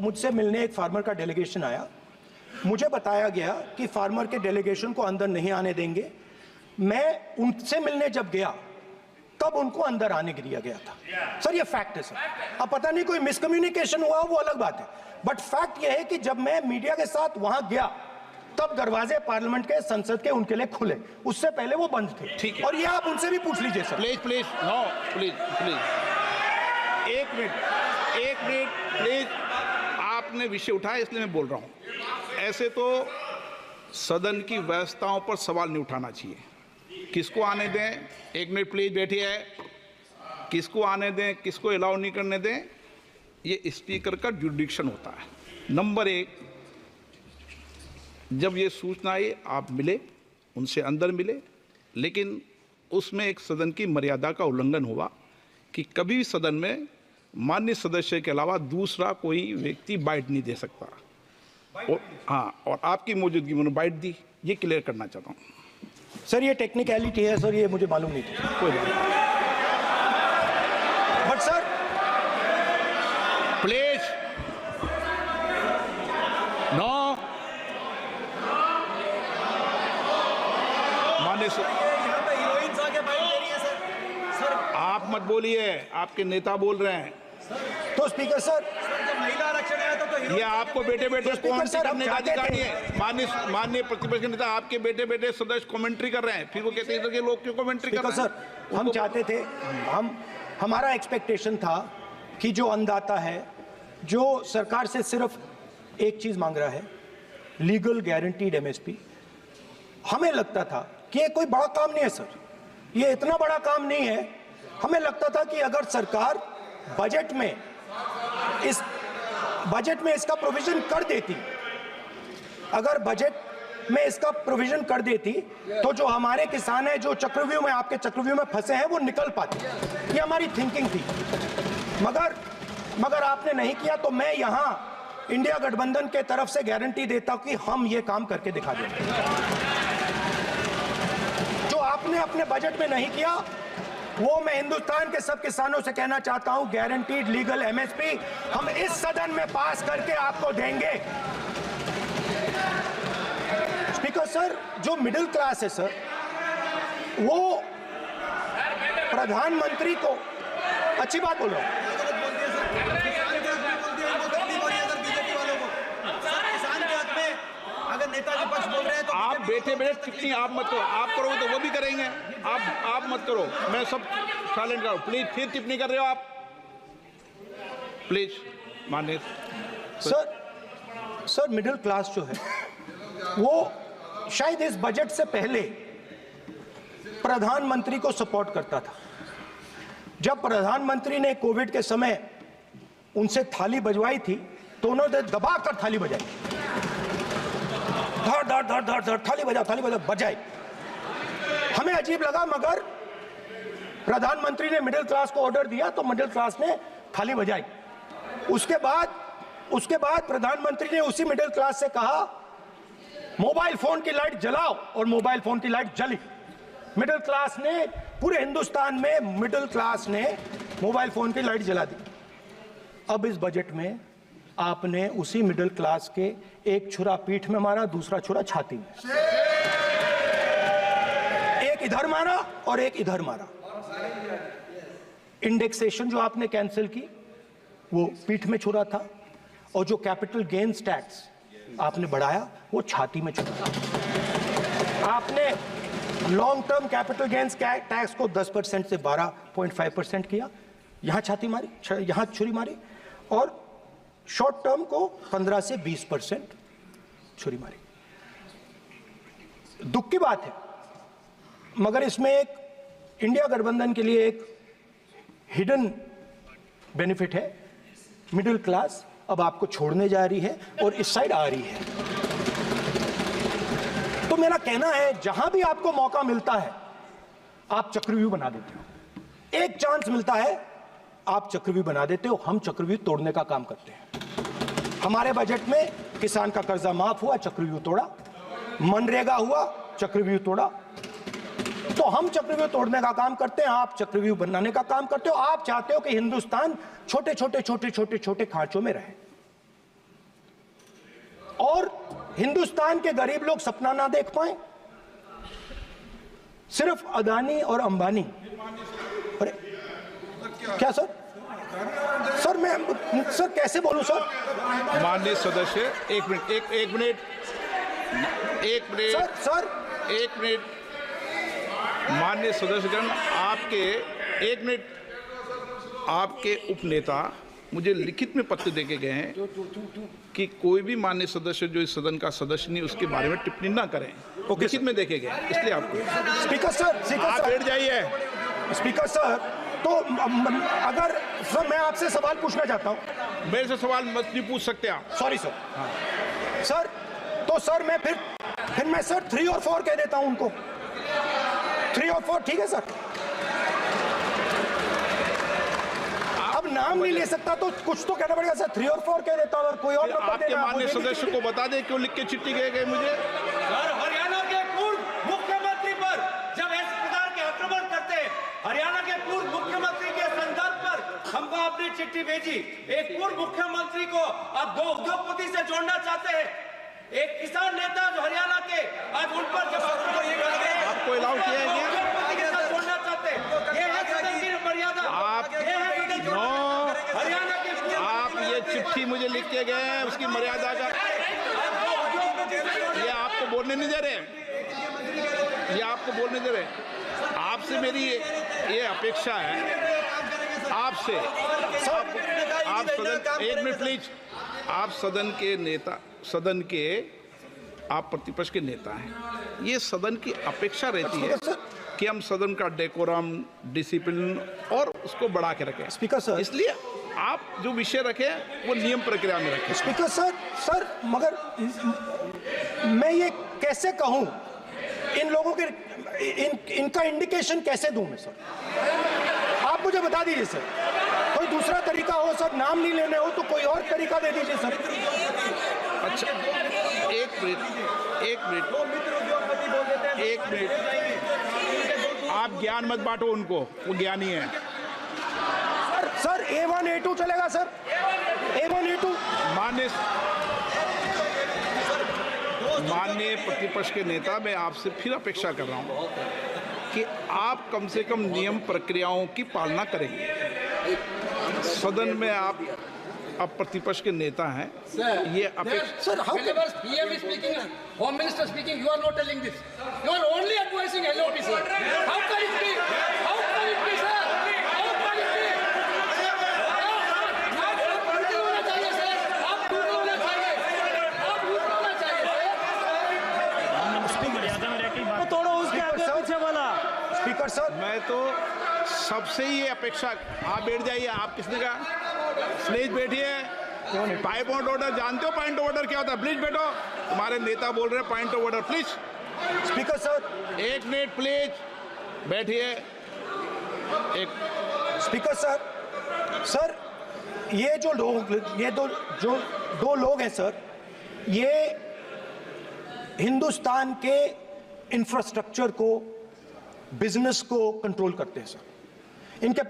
मुझसे मिलने एक फार्मर का डेलीगेशन आया। मुझे बताया गया कि फार्मर के डेलीगेशन को अंदर नहीं आने देंगे। मैं उनसे मिलने जब गया तब उनको अंदर आने के दिया गया था। सर ये फैक्ट है सर। अब पता नहीं कोई मिसकम्युनिकेशन हुआ वो अलग बात है, बट फैक्ट ये है कि जब मैं मीडिया के साथ वहां गया तब दरवाजे पार्लियामेंट के, संसद के उनके लिए खुले, उससे पहले वो बंद थे। ठीक है, और ये आप उनसे भी पूछ लीजिए sir. Please please no please please एक मिनट प्लीज। आपने विषय उठाया इसलिए मैं बोल रहा हूं। ऐसे तो सदन की व्यवस्थाओं पर सवाल नहीं उठाना चाहिए। किसको आने दें, एक मिनट प्लीज बैठिए, किसको आने दें किसको अलाउ नहीं करने दें, ये स्पीकर का जुडिक्शन होता है। नंबर एक, जब ये सूचना आई आप मिले, उनसे अंदर मिले, लेकिन उसमें एक सदन की मर्यादा का उल्लंघन हुआ कि कभी भी सदन में माननीय सदस्य के अलावा दूसरा कोई व्यक्ति बाइट नहीं दे सकता। और हाँ, और आपकी मौजूदगी में बाइट दी, ये क्लियर करना चाहता हूँ। सर ये टेक्निकलिटी है सर, ये मुझे मालूम नहीं था। कोई बात नहीं, बट सर प्लीज नो। आप मत बोलिए, आपके नेता बोल रहे हैं। तो स्पीकर सर, महिला आरक्षण आया था तो ये आपको बेटे बेटे कमेंट्री करने का अधिकार नहीं है। माननीय प्रतिपक्ष के नेता आपके बेटे बेटे सदस्य कमेंट्री कर रहे हैं, फिर वो कहते हैं कि लोग क्यों कमेंट्री कर रहे हैं। सर हम चाहते थे, हमारा एक्सपेक्टेशन था कि जो अन्नदाता है, जो सरकार से सिर्फ एक चीज मांग रहा है, लीगल गारंटीड एमएसपी। हमें लगता था कि ये कोई बड़ा काम नहीं है सर, ये इतना बड़ा काम नहीं है। हमें लगता था कि अगर सरकार बजट में इसका प्रोविजन कर देती, अगर बजट में इसका प्रोविजन कर देती, तो जो हमारे किसान हैं जो चक्रव्यूह में, आपके चक्रव्यूह में फंसे हैं, वो निकल पाते। ये हमारी थिंकिंग थी, मगर आपने नहीं किया। तो मैं यहां इंडिया गठबंधन के तरफ से गारंटी देता हूं कि हम ये काम करके दिखा देंगे। जो आपने अपने बजट में नहीं किया, वो मैं हिंदुस्तान के सब किसानों से कहना चाहता हूं, गारंटीड लीगल एमएसपी हम इस सदन में पास करके आपको देंगे। स्पीकर सर, जो मिडिल क्लास है सर, वो प्रधानमंत्री को, अच्छी बात बोल रहा हूं, नेताजी पक्ष बोल रहे हैं तो आप बैठे बैठे टिप्पणी आप मत करो, आप करोगे तो वो भी करेंगे। आप मत करो, मैं सब साइलेंट करो प्लीज। फिर टिप्पणी कर रहे हो आप, प्लीज माननीय सर मिडिल क्लास जो है वो शायद इस बजट से पहले प्रधानमंत्री को सपोर्ट करता था। जब प्रधानमंत्री ने कोविड के समय उनसे थाली बजवाई थी तो उन्होंने दबाकर थाली बजाई, धड़ धड़ धड़ धड़ धड़ थाली बजा बजाई। हमें अजीब लगा, मगर प्रधानमंत्री ने मिडिल क्लास को ऑर्डर दिया तो मिडिल क्लास ने थाली बजाई। उसके बाद प्रधानमंत्री ने उसी मिडिल क्लास से कहा, मोबाइल फोन की लाइट जलाओ, और मोबाइल फोन की लाइट जली। मिडिल क्लास ने, पूरे हिंदुस्तान में मिडिल क्लास ने मोबाइल फोन की लाइट जला दी। अब इस बजट में आपने उसी मिडिल क्लास के एक छुरा पीठ में मारा, दूसरा छुरा छाती में, एक इधर मारा और एक इधर मारा। इंडेक्सेशन जो आपने कैंसिल की वो पीठ में छुरा था, और जो कैपिटल गेन्स टैक्स आपने बढ़ाया वो छाती में छुरा था। आपने long term capital gains tax को 10% से 12.5% किया, यहां छाती मारी, यहां छुरी मारी, और शॉर्ट टर्म को 15 से 20% छुरी मारी। दुख की बात है, मगर इसमें एक इंडिया गठबंधन के लिए एक हिडन बेनिफिट है। मिडिल क्लास अब आपको छोड़ने जा रही है और इस साइड आ रही है। तो मेरा कहना है, जहां भी आपको मौका मिलता है आप चक्रव्यूह बना देते हो। एक चांस मिलता है आप चक्रव्यूह बना देते हो, हम चक्रव्यूह तोड़ने का काम करते हैं। हमारे बजट में किसान का कर्जा माफ हुआ, चक्रव्यूह तोड़ा, मनरेगा हुआ, चक्रव्यूह तोड़ा। तो हम चक्रव्यूह तोड़ने का काम करते हैं, आप चक्रव्यूह बनाने का काम करते हो। आप चाहते हो कि हिंदुस्तान छोटे छोटे खांचों में रहे। हिंदुस्तान के गरीब लोग सपना ना देख पाए? सिर्फ अदानी और अंबानी। अरे क्या सर? सर मैं सर कैसे बोलूं सर? माननीय सदस्य एक मिनट सर एक मिनट माननीय सदस्यगण, आपके उपनेता मुझे लिखित में पत्र देके गए हैं कि कोई भी माननीय सदस्य जो इस सदन का सदस्य नहीं उसके बारे में टिप्पणी ना करें। लिखित में देखे गए, इसलिए आपको स्पीकर सर आप बैठ जाइए। स्पीकर सर, तो अगर सर मैं आपसे सवाल पूछना चाहता हूं। मेरे से सवाल मत नहीं पूछ सकते आप। Sorry sir. सर तो सर मैं फिर मैं सर 3 और 4 कह देता हूं उनको। 3 और 4 ठीक है सर? अब नाम नहीं ले सकता तो कुछ तो कहना पड़ेगा सर। 3 और 4 कह देता हूं और कोई और नंबर आपके देना। माननीय सदस्य को बता दें क्यों लिख के चिट्ठी गए मुझे। सर, हरियाणा के पूर्व मुख्यमंत्री पर जब इस प्रकार के आक्रमण करते हैं, हरियाणा के पूर्व मुख्यमंत्री के संदर्भ पर हमको आपने चिट्ठी भेजी। एक पूर्व मुख्यमंत्री को आप 2 उद्योगपति से जोड़ना चाहते हैं, एक किसान नेता जो हरियाणा के, आज उन पर जब आपको अलाउ किया है क्या? उद्योगपति के साथ जोड़ना चाहते हैं, ये है सदन की मर्यादा। हरियाणा के आप ये चिट्ठी मुझे लिख के गए हैं, उसकी मर्यादा का ये आपको बोलने नहीं दे रहे, आपसे मेरी ये अपेक्षा है आपसे। आप सदन, एक मिनट प्लीज, आप सदन के आप प्रतिपक्ष के नेता हैं। ये सदन की अपेक्षा रहती है कि हम सदन का डेकोरम, डिसिप्लिन और उसको बढ़ा के रखें। स्पीकर सर, इसलिए आप जो विषय रखें वो नियम प्रक्रिया में रखें। स्पीकर सर मगर मैं ये कैसे कहूं? इन लोगों के इनका इंडिकेशन कैसे दूं मैं सर? आप मुझे बता दीजिए सर। कोई दूसरा तरीका हो सर, नाम नहीं लेने हो तो कोई और तरीका दे दीजिए सर। अच्छा एक मिनट आप ज्ञान मत बांटो उनको, वो ज्ञानी है। सर A1 A2 चलेगा सर? A1 A2 माननीय प्रतिपक्ष के नेता, मैं आपसे फिर अपेक्षा कर रहा हूं कि आप कम से कम नियम प्रक्रियाओं की पालना करेंगे। सदन में आप प्रतिपक्ष के नेता हैं, ये अपेक्षा। Sir how Whenever PM is speaking, Home Minister speaking, you are not telling this. You are only advising LOP, sir. How can it be? How can it be, sir? How can it be? आप दूर होना चाहिए, sir. आप दूर होना चाहिए, sir. तोड़ो उसके आगे पीछे वाला। स्पीकर सर, मैं तो सबसे ही ये अपेक्षा, आप बैठ जाइए। आप किसने कहा? प्लीज बैठिए। पॉइंट ऑफ ऑर्डर जानते हो? पॉइंट ऑफ ऑर्डर क्या होता है? प्लीज बैठो। तुम्हारे नेता बोल रहे हैं point of order, please. Speaker sir, एक मिनट प्लीज बैठिए। स्पीकर सर ये जो दो लोग हैं सर, ये हिंदुस्तान के इंफ्रास्ट्रक्चर को, बिजनेस को कंट्रोल करते हैं सर। इनके पास